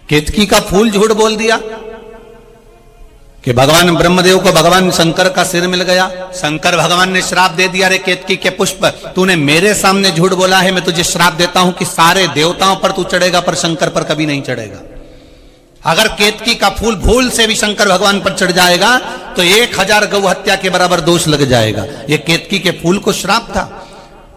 केतकी का फूल झूठ बोल दिया कि भगवान ब्रह्मदेव को भगवान शंकर का सिर मिल गया। शंकर भगवान ने श्राप दे दिया, रे केतकी के पुष्प, तूने मेरे सामने झूठ बोला है, मैं तुझे श्राप देता हूं कि सारे देवताओं पर तू चढ़ेगा पर शंकर पर कभी नहीं चढ़ेगा। अगर केतकी का फूल भूल से भी शंकर भगवान पर चढ़ जाएगा तो 1000 गौ हत्या के बराबर दोष लग जाएगा। यह केतकी के फूल को श्राप था।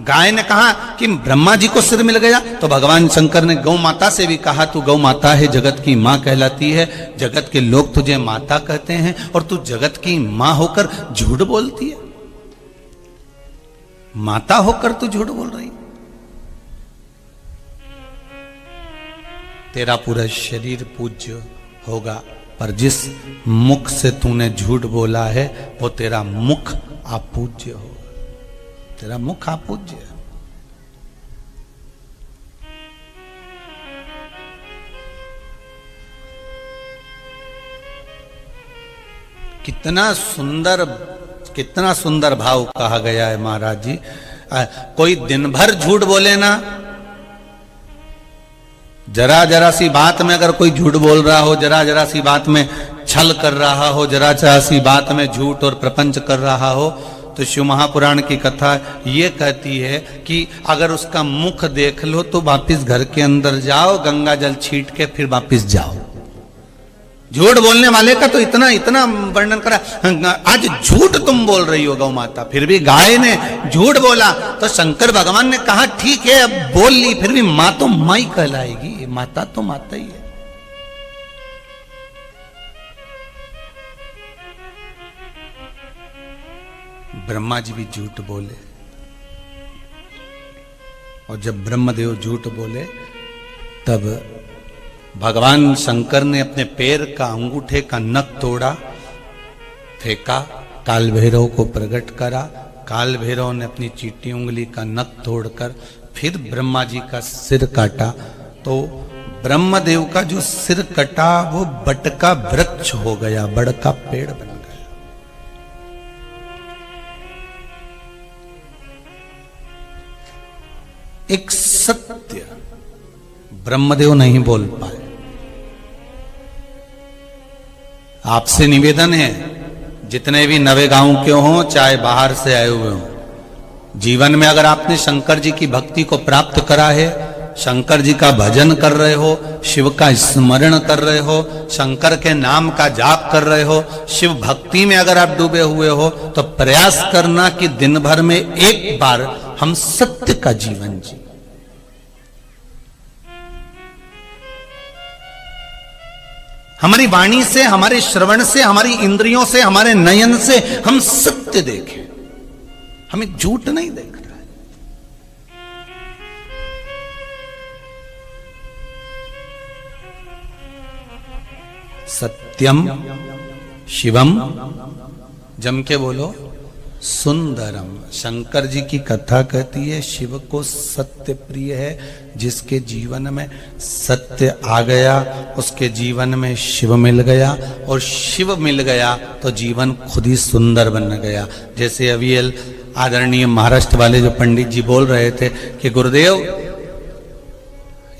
गाय ने कहा कि ब्रह्मा जी को सिर मिल गया, तो भगवान शंकर ने गौ माता से भी कहा, तू गौ माता है, जगत की मां कहलाती है, जगत के लोग तुझे माता कहते हैं और तू जगत की मां होकर झूठ बोलती है। माता होकर तू झूठ बोल रही। तेरा पूरा शरीर पूज्य होगा, पर जिस मुख से तूने झूठ बोला है वो तेरा मुख अपूज्य होगा। तेरा मुख अपूज्य है। कितना सुंदर भाव कहा गया है महाराज जी। कोई दिन भर झूठ बोले ना, जरा जरा सी बात में अगर कोई झूठ बोल रहा हो, जरा जरा सी बात में छल कर रहा हो, जरा जरा सी बात में झूठ और प्रपंच कर रहा हो, तो शिव महापुराण की कथा ये कहती है कि अगर उसका मुख देख लो तो वापिस घर के अंदर जाओ, गंगा जल छीट के फिर वापिस जाओ। झूठ बोलने वाले का तो इतना वर्णन करा। आज झूठ तुम बोल रही हो गौ माता, फिर भी गाय ने झूठ बोला तो शंकर भगवान ने कहा ठीक है अब बोल ली, फिर भी मां तो मां ही कहलाएगी, माता तो माता ही है। ब्रह्मा जी भी झूठ बोले, और जब ब्रह्मदेव झूठ बोले तब भगवान शंकर ने अपने पैर का अंगूठे का नख तोड़ा, फेंका, काल भैरव को प्रकट करा। काल भैरव ने अपनी चीटी उंगली का नख तोड़कर फिर ब्रह्मा जी का सिर काटा, तो ब्रह्मदेव का जो सिर कटा वो बट का वृक्ष हो गया, बड़ का पेड़ बन गया। एक सत्य ब्रह्मदेव नहीं बोल पाए। आपसे निवेदन है, जितने भी नवे गांव के हों चाहे बाहर से आए हुए हों, जीवन में अगर आपने शंकर जी की भक्ति को प्राप्त करा है, शंकर जी का भजन कर रहे हो, शिव का स्मरण कर रहे हो, शंकर के नाम का जाप कर रहे हो, शिव भक्ति में अगर आप डूबे हुए हो, तो प्रयास करना कि दिन भर में एक बार हम सत्य का जीवन जी। हमारी वाणी से, हमारे श्रवण से, हमारी इंद्रियों से, हमारे नयन से हम सत्य देखें, हमें झूठ नहीं देख रहा है। सत्यम शिवम, जम के बोलो, सुंदरम। शंकर जी की कथा कहती है शिव को सत्य प्रिय है, जिसके जीवन में सत्य आ गया उसके जीवन में शिव मिल गया, और शिव मिल गया तो जीवन खुद ही सुंदर बन गया। जैसे अभी आदरणीय महाराष्ट्र वाले जो पंडित जी बोल रहे थे कि गुरुदेव,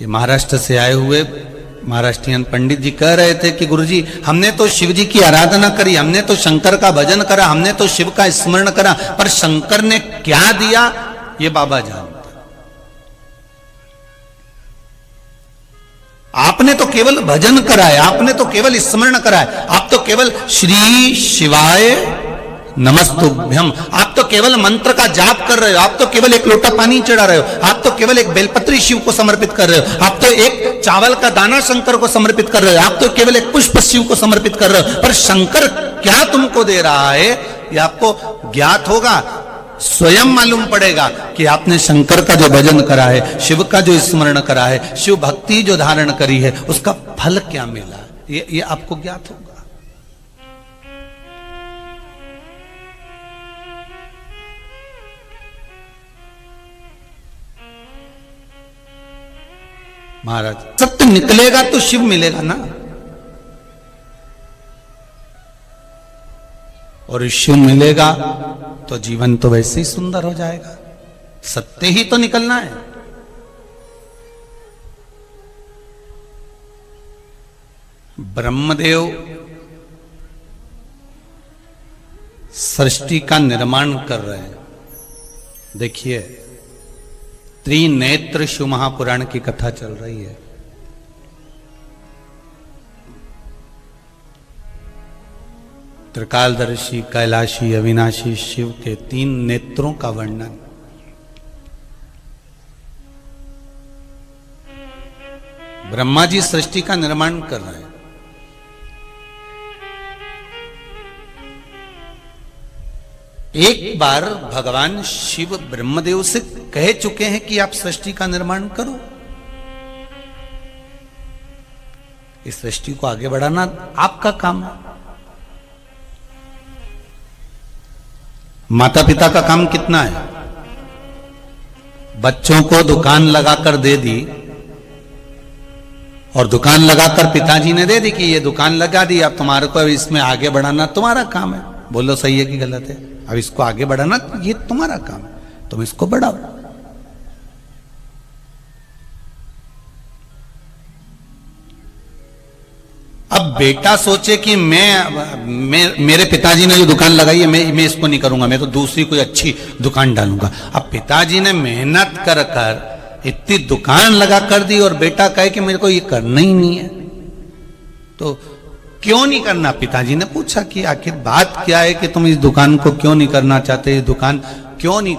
ये महाराष्ट्र से आए हुए महाराष्ट्रियन पंडित जी कह रहे थे कि गुरुजी हमने तो शिव जी की आराधना करी, हमने तो शंकर का भजन करा, हमने तो शिव का स्मरण करा, पर शंकर ने क्या दिया ये बाबा जानता। आपने तो केवल भजन करा है, आपने तो केवल स्मरण करा है, आप तो केवल श्री शिवाय नमस्तुभ्यम, आप तो केवल मंत्र का जाप कर रहे हो, आप तो केवल एक लोटा पानी चढ़ा रहे हो, आप तो केवल एक बेलपत्री शिव को समर्पित कर रहे हो, आप तो एक चावल का दाना शंकर को समर्पित कर रहे हो, आप तो केवल एक पुष्प शिव को समर्पित कर रहे हो, पर शंकर क्या तुमको दे रहा है ये आपको ज्ञात होगा, स्वयं मालूम पड़ेगा कि आपने शंकर का जो भजन करा है, शिव का जो स्मरण करा है, शिव भक्ति जो धारण करी है, उसका फल क्या मिला, ये आपको ज्ञात होगा। महाराज सत्य निकलेगा तो शिव मिलेगा ना, और शिव मिलेगा तो जीवन तो वैसे ही सुंदर हो जाएगा। सत्य ही तो निकलना है। ब्रह्मदेव सृष्टि का निर्माण कर रहे हैं। देखिए, त्रिनेत्र शिव महापुराण की कथा चल रही है। त्रिकालदर्शी, कैलाशी, अविनाशी शिव के 3 नेत्रों का वर्णन। ब्रह्मा जी सृष्टि का निर्माण कर रहे हैं। एक बार भगवान शिव ब्रह्मदेव से कह चुके हैं कि आप सृष्टि का निर्माण करो। इस सृष्टि को आगे बढ़ाना आपका काम है। माता पिता का काम कितना है? बच्चों को दुकान लगाकर दे दी, और दुकान लगाकर पिताजी ने दे दी कि ये दुकान लगा दी, अब तुम्हारे को इसमें आगे बढ़ाना तुम्हारा काम है। बोलो सही है कि गलत है? अब इसको आगे बढ़ाना ये तुम्हारा काम है, तुम इसको बढ़ाओ। अब बेटा सोचे कि मेरे पिताजी ने जो दुकान लगाई है मैं इसको नहीं करूंगा, मैं तो दूसरी कोई अच्छी दुकान डालूंगा। अब पिताजी ने मेहनत कर कर इतनी दुकान लगा कर दी और बेटा कहे कि मेरे को ये करना ही नहीं है, तो क्यों नहीं करना? पिताजी ने पूछा कि आखिर बात क्या है कि तुम इस दुकान को क्यों नहीं करना चाहते, ये दुकान क्यों नहीं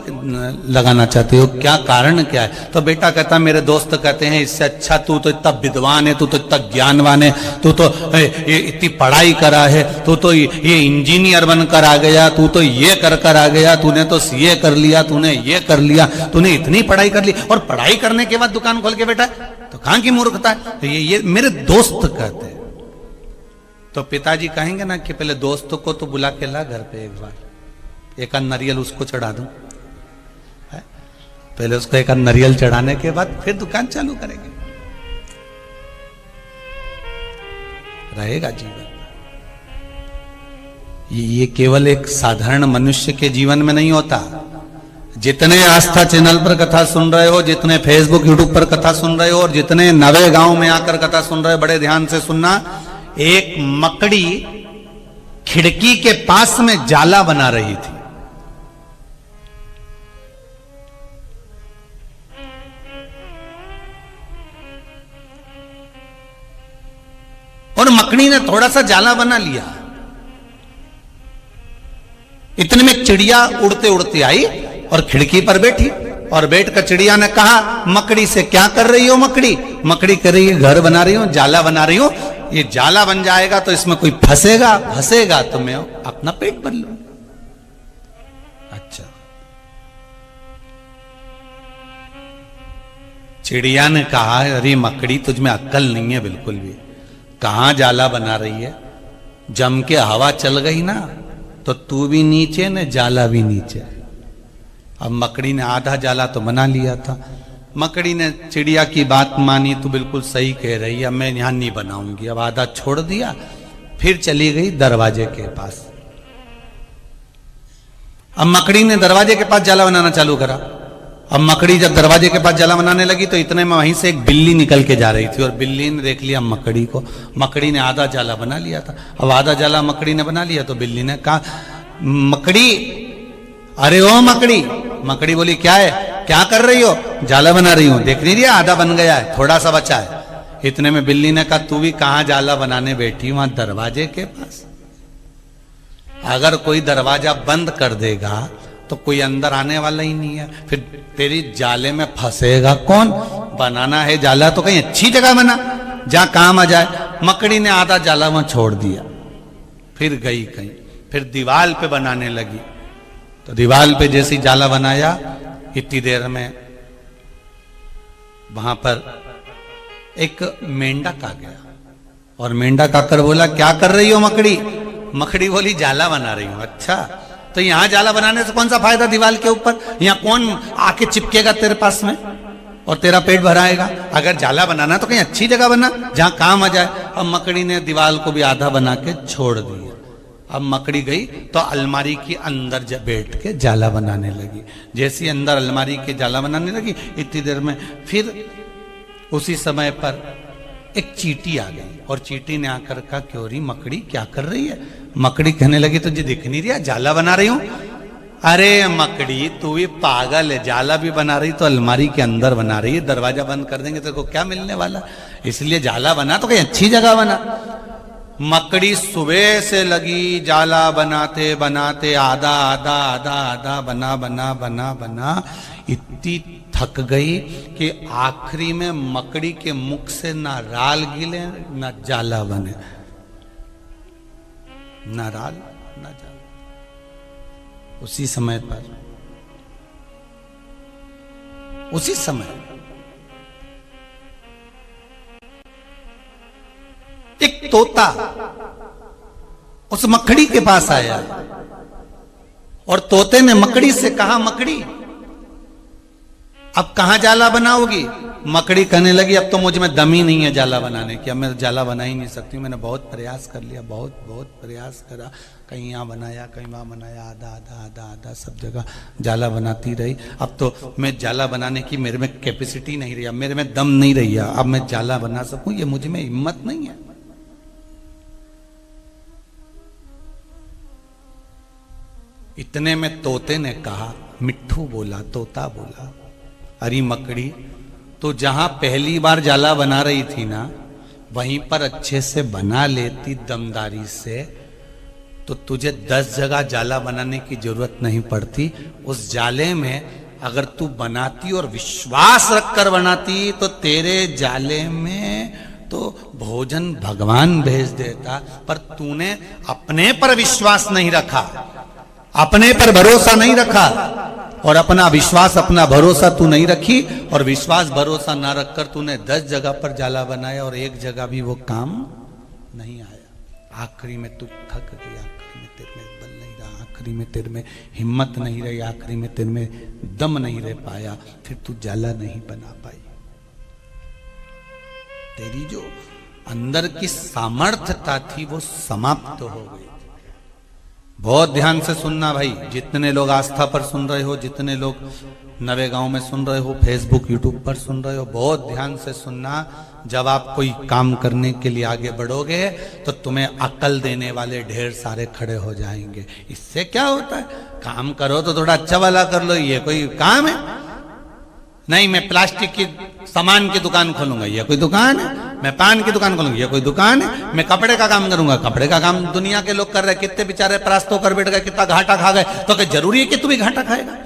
लगाना चाहते हो, क्या कारण क्या है? तो बेटा कहता, मेरे दोस्त कहते हैं इससे अच्छा तू तो इतना विद्वान है, तू तो इतना ज्ञानवान है, तू तो इतनी पढ़ाई करा है, तू तो ये इंजीनियर बनकर आ गया, तू तो ये कर आ गया, तूने तो सीए कर लिया, तूने ये कर लिया, तूने इतनी पढ़ाई कर ली, और पढ़ाई करने के बाद दुकान खोल के बैठा तो कहां की मूर्खता है? तो ये मेरे दोस्त कहते हैं। तो पिताजी कहेंगे ना कि पहले दोस्तों को तो बुला के ला घर पे, एक बार एक नारियल उसको चढ़ा दूं, पहले उसको एक नारियल चढ़ाने के बाद फिर दुकान चालू करेंगे। रहेगा जीवन। ये केवल एक साधारण मनुष्य के जीवन में नहीं होता। जितने आस्था चैनल पर कथा सुन रहे हो, जितने फेसबुक यूट्यूब पर कथा सुन रहे हो, और जितने नवे गांव में आकर कथा सुन रहे हो, बड़े ध्यान से सुनना। एक मकड़ी खिड़की के पास में जाला बना रही थी। और मकड़ी ने थोड़ा सा जाला बना लिया। इतने में चिड़िया उड़ते उड़ते आई और खिड़की पर बैठी, और बैठकर चिड़िया ने कहा मकड़ी से, क्या कर रही हो मकड़ी? मकड़ी कर रही है, घर बना रही हूं, जाला बना रही हूं। ये जाला बन जाएगा तो इसमें कोई फंसेगा तो मैं अपना पेट भर लूं। अच्छा, चिड़िया ने कहा, अरे मकड़ी तुझ में अक्ल नहीं है बिल्कुल भी, कहां जाला बना रही है? जम के हवा चल गई ना तो तू भी नीचे न जाला भी नीचे। अब मकड़ी ने आधा जाला तो बना लिया था। मकड़ी ने चिड़िया की बात मानी, तो बिल्कुल सही कह रही है, मैं यहां नहीं बनाऊंगी। अब आधा छोड़ दिया, फिर चली गई दरवाजे के पास। अब मकड़ी ने दरवाजे के पास जाला बनाना चालू करा। अब मकड़ी जब दरवाजे के पास जाला बनाने लगी तो इतने में वहीं से एक बिल्ली निकल के जा रही थी, और बिल्ली ने देख लिया मकड़ी को। मकड़ी ने आधा जाला बना लिया था। अब आधा जाला मकड़ी ने बना लिया तो बिल्ली ने कहा, मकड़ी, अरे ओ मकड़ी। मकड़ी बोली, क्या है, क्या कर रही हो? जाला बना रही हूं, देख नहीं रही आधा बन गया है, थोड़ा सा बचा है। इतने में बिल्ली ने कहा, तू भी कहां जाला बनाने बैठी? वहां दरवाजे के पास। अगर कोई दरवाजा बंद कर देगा तो कोई अंदर आने वाला ही नहीं है, फिर तेरी जाले में फंसेगा कौन? बनाना है जाला तो कहीं अच्छी जगह बना, जहां काम आ जाए। मकड़ी ने आधा जाला वहां छोड़ दिया, फिर गई कहीं, फिर दीवाल पे बनाने लगी। तो दीवाल पे जैसी जाला बनाया, इतनी देर में वहां पर एक मेंढक आ गया, और मेंढक आकर बोला, क्या कर रही हो मकड़ी? मकड़ी बोली, जाला बना रही हूं। अच्छा, तो यहां जाला बनाने से कौन सा फायदा दीवाल के ऊपर? यहां कौन आके चिपकेगा तेरे पास में और तेरा पेट भराएगा? अगर जाला बनाना तो कहीं अच्छी जगह बना, जहां काम आ जाए। अब मकड़ी ने दीवाल को भी आधा बना के छोड़ दिया। अब मकड़ी गई तो अलमारी के अंदर बैठ के जाला बनाने लगी। जैसी अंदर अलमारी के जाला बनाने लगी, इतनी देर में फिर उसी समय पर एक चींटी आ गई और चींटी ने आकर कहा, क्यों रही मकड़ी, क्या कर रही है? मकड़ी कहने लगी, तुझे दिख नहीं रहा जाला बना रही हूं। अरे मकड़ी तू भी पागल है, जाला भी बना रही तो अलमारी के अंदर बना रही है, दरवाजा बंद कर देंगे तेरे को क्या मिलने वाला, इसलिए जाला बना तो कहीं अच्छी जगह बना। मकड़ी सुबह से लगी जाला बनाते बनाते, आधा आधा आधा आधा बना बना बना बना, इतनी थक गई कि आखिरी में मकड़ी के मुख से ना राल गिले ना जाला बने, ना राल ना जाला। उसी समय पर, उसी समय एक तोता उस मकड़ी के पास आया और तोते ने मकड़ी से कहा, मकड़ी अब कहां जाला बनाओगी? मकड़ी कहने लगी, अब तो मुझ में दम ही नहीं है जाला बनाने की, अब मैं जाला बना ही नहीं सकती, मैंने बहुत प्रयास कर लिया, बहुत बहुत प्रयास करा, कहीं यहाँ बनाया कहीं वहां बनाया, आधा आधा आधा आधा सब जगह जाला बनाती रही, अब तो मैं जाला बनाने की मेरे में कैपेसिटी नहीं रही, अब मेरे में दम नहीं रही, अब मैं जाला बना सकूं, ये मुझ में हिम्मत नहीं है। इतने में तोते ने कहा, मिट्ठू बोला, तोता बोला, अरे मकड़ी तो जहां पहली बार जाला बना रही थी ना, वहीं पर अच्छे से बना लेती दमदारी से, तो तुझे 10 जगह जाला बनाने की जरूरत नहीं पड़ती। उस जाले में अगर तू बनाती और विश्वास रखकर बनाती तो तेरे जाले में तो भोजन भगवान भेज देता, पर तूने अपने पर विश्वास नहीं रखा, अपने पर भरोसा नहीं रखा, और अपना विश्वास अपना भरोसा तू नहीं रखी, और विश्वास भरोसा ना रखकर तूने 10 जगह पर जाला बनाया और एक जगह भी वो काम नहीं आया। आखिरी में तू थक गई, आखिरी में तेरे में बल नहीं रहा, आखिरी में तेरे में हिम्मत नहीं रही, आखिरी में तेरे में दम नहीं रह पाया, फिर तू जाला नहीं बना पाई। तेरी जो अंदर की सामर्थ्यता थी वो समाप्त हो गई। बहुत ध्यान से सुनना भाई, जितने लोग आस्था पर सुन रहे हो, जितने लोग नवे गांव में सुन रहे हो, फेसबुक यूट्यूब पर सुन रहे हो, बहुत ध्यान से सुनना। जब आप कोई काम करने के लिए आगे बढ़ोगे तो तुम्हें अकल देने वाले ढेर सारे खड़े हो जाएंगे। इससे क्या होता है, काम करो तो थोड़ा अच्छा वाला कर लो, ये कोई काम है? नहीं, मैं प्लास्टिक की सामान की दुकान खोलूंगा, ये कोई दुकान है? मैं पान की दुकान खोलूंगा, ये कोई दुकान है? मैं कपड़े का काम करूंगा, कपड़े का काम दुनिया के लोग कर रहे हैं, कितने बेचारे परास्त होकर बैठ गए, कितना घाटा खा गए, तो क्या जरूरी है कि तू भी घाटा खाएगा?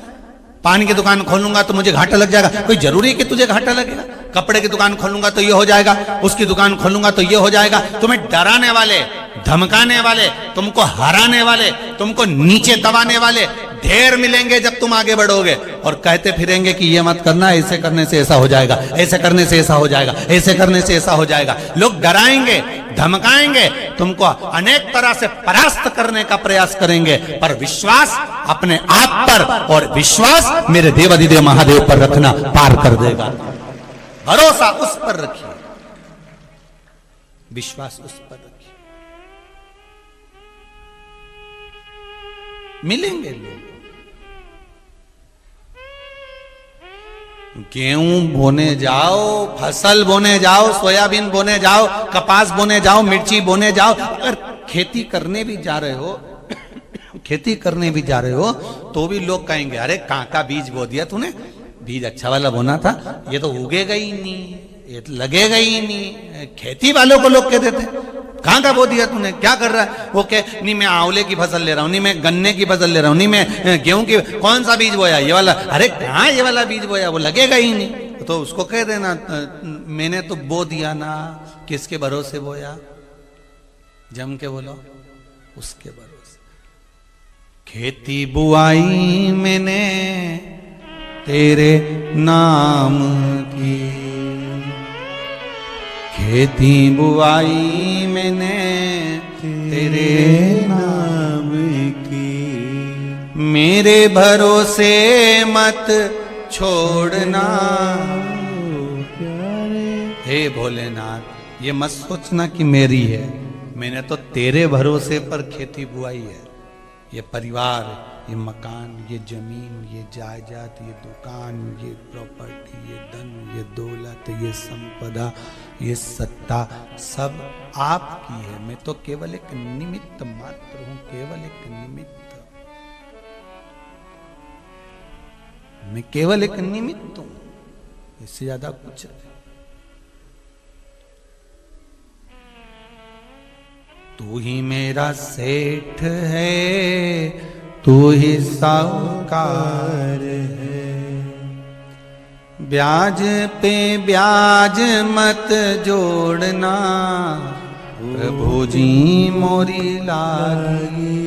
पान की दुकान खोलूंगा तो मुझे घाटा लग जाएगा, कोई जरूरी है कि तुझे घाटा लगेगा? कपड़े की दुकान खोलूंगा तो ये हो जाएगा, उसकी दुकान खोलूंगा तो ये हो जाएगा। तुम्हें डराने वाले, धमकाने वाले, तुमको हराने वाले, तुमको नीचे दबाने वाले ढेर मिलेंगे जब तुम आगे बढ़ोगे, और कहते फिरेंगे कि ये मत करना, ऐसे करने से ऐसा हो जाएगा, ऐसे करने से ऐसा हो जाएगा, ऐसे करने से ऐसा हो जाएगा। लोग डराएंगे, धमकाएंगे, तुमको अनेक तरह से परास्त करने का प्रयास करेंगे, पर विश्वास अपने आप पर और विश्वास मेरे देवाधिदेव महादेव पर रखना पार कर देगा। भरोसा उस पर रखिए, विश्वास उस पर रखिए, मिलेंगे लोग। गेहूं बोने जाओ, फसल बोने जाओ, सोयाबीन बोने जाओ, कपास बोने जाओ, मिर्ची बोने जाओ, अगर खेती करने भी जा रहे हो खेती करने भी जा रहे हो तो भी लोग कहेंगे, अरे कहां का बीज बो दिया तूने, बीज अच्छा वाला बोना था, ये तो उगेगा ही नहीं, ये तो लगेगा ही नहीं। खेती वालों को लोग कहते थे, कहां का बो दिया तूने, क्या कर रहा है? वो कह, नहीं मैं आंवले की फसल ले रहा हूं, नहीं मैं गन्ने की फसल ले रहा हूं, नहीं मैं गेहूं की, कौन सा बीज बोया, ये वाला? अरे कहां ये वाला बीज बोया, वो लगेगा ही नहीं। तो उसको कह देना, मैंने तो बो दिया ना, किसके भरोसे बोया? जम के बोलो, उसके भरोसे। खेती बुआई मैंने तेरे नाम की, खेती बुआई मैंने तेरे नाम की, मेरे भरोसे मत छोड़ना। हे भोलेनाथ, ये मत सोचना कि मेरी है, मैंने तो तेरे भरोसे पर खेती बुआई है, ये परिवार, ये मकान, ये जमीन, ये जायदाद, ये दुकान, ये प्रॉपर्टी, ये धन, ये दौलत, ये संपदा, ये सत्ता सब आपकी है। मैं तो केवल एक निमित्त मात्र हूं, केवल एक निमित्त। मैं केवल एक निमित्त हूं, इससे ज्यादा कुछ नहीं। तू ही मेरा सेठ है, तू ही साहूकार है, ब्याज पे ब्याज मत जोड़ना, प्रभु जी मोरी लागी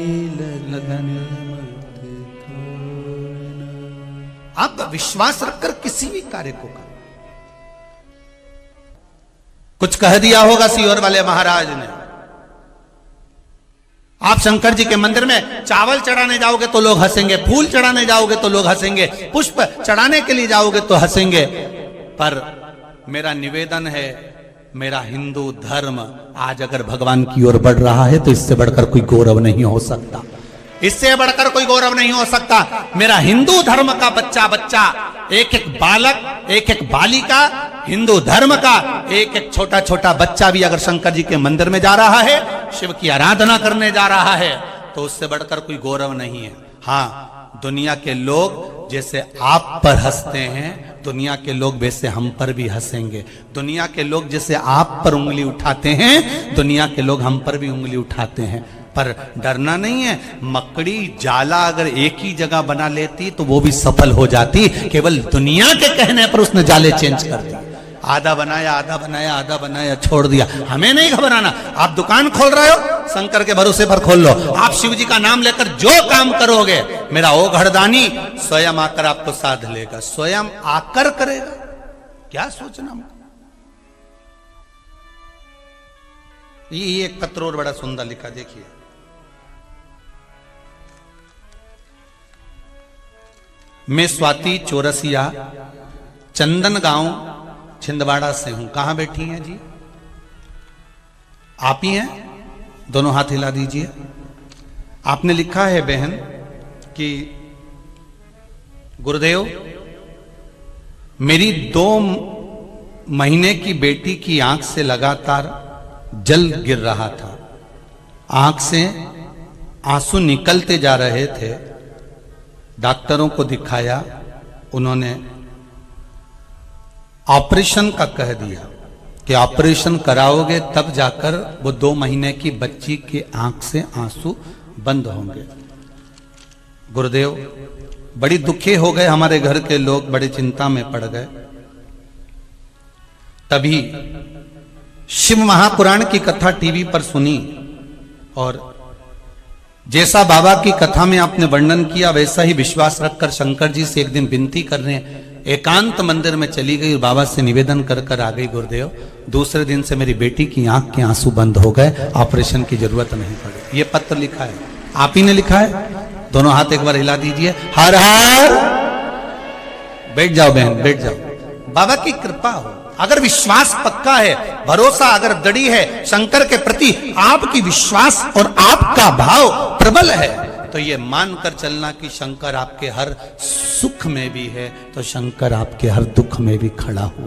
लगन मत छोड़ना। आप विश्वास रखकर किसी भी कार्य को करो। कुछ कह दिया होगा सीहोर वाले महाराज ने, आप शंकर जी के मंदिर में चावल चढ़ाने जाओगे तो लोग हंसेंगे, फूल चढ़ाने जाओगे तो लोग हंसेंगे, पुष्प चढ़ाने के लिए जाओगे तो हंसेंगे, पर मेरा निवेदन है, मेरा हिंदू धर्म आज अगर भगवान की ओर बढ़ रहा है तो इससे बढ़कर कोई गौरव नहीं हो सकता, इससे बढ़कर कोई गौरव नहीं हो सकता। मेरा हिंदू धर्म का बच्चा बच्चा, एक एक बालक, एक एक बालिका, हिंदू धर्म का एक एक छोटा छोटा बच्चा भी अगर शंकर जी के मंदिर में जा रहा है, शिव की आराधना करने जा रहा है, तो उससे बढ़कर कोई गौरव नहीं है। हाँ, दुनिया के लोग जैसे आप पर हंसते हैं, दुनिया के लोग वैसे हम पर भी हंसेंगे। दुनिया के लोग जैसे आप पर उंगली उठाते हैं, दुनिया के लोग हम पर भी उंगली उठाते हैं, पर डरना नहीं है। मकड़ी जाला अगर एक ही जगह बना लेती तो वो भी सफल हो जाती, केवल दुनिया के कहने पर उसने जाले चेंज कर दिए। आधा बनाया, आधा बनाया, आधा बनाया, छोड़ दिया। हमें नहीं घबराना। आप दुकान खोल रहे हो, शंकर के भरोसे पर खोल लो। आप शिव जी का नाम लेकर जो काम करोगे, मेरा ओ घड़दानी स्वयं आकर आपको साध लेगा, स्वयं आकर करेगा। क्या सोचना। ये एक पत्र और बड़ा सुंदर लिखा, देखिए। मैं स्वाति चौरसिया, चंदन गांव, छिंदवाड़ा से हूं। कहां बैठी हैं जी? आप ही हैं? दोनों हाथ हिला दीजिए। आपने लिखा है बहन कि गुरुदेव, मेरी 2 महीने की बेटी की आंख से लगातार जल गिर रहा था, आंख से आंसू निकलते जा रहे थे। डॉक्टरों को दिखाया, उन्होंने ऑपरेशन का कह दिया कि ऑपरेशन कराओगे तब जाकर वो 2 महीने की बच्ची की आंख से आंसू बंद होंगे। गुरुदेव, बड़ी दुखी हो गए हमारे घर के लोग, बड़ी चिंता में पड़ गए। तभी शिव महापुराण की कथा टीवी पर सुनी, और जैसा बाबा की कथा में आपने वर्णन किया वैसा ही विश्वास रखकर शंकर जी से एक दिन विनती करने एकांत मंदिर में चली गई और बाबा से निवेदन कर कर आ गई, गुरुदेव दूसरे दिन से मेरी बेटी की आंख के आंसू बंद हो गए, ऑपरेशन की जरूरत नहीं पड़ी। ये पत्र लिखा है, आप ही ने लिखा है। दोनों हाथ एक बार हिला दीजिए। हर हर। बैठ जाओ बहन, बैठ जाओ। बाबा की कृपा हो, अगर विश्वास पक्का है, भरोसा अगर दृढ़ है शंकर के प्रति, आपकी विश्वास और आपका भाव प्रबल है, तो ये मानकर चलना कि शंकर आपके हर सुख में भी है, तो शंकर आपके हर दुख में भी खड़ा हुआ।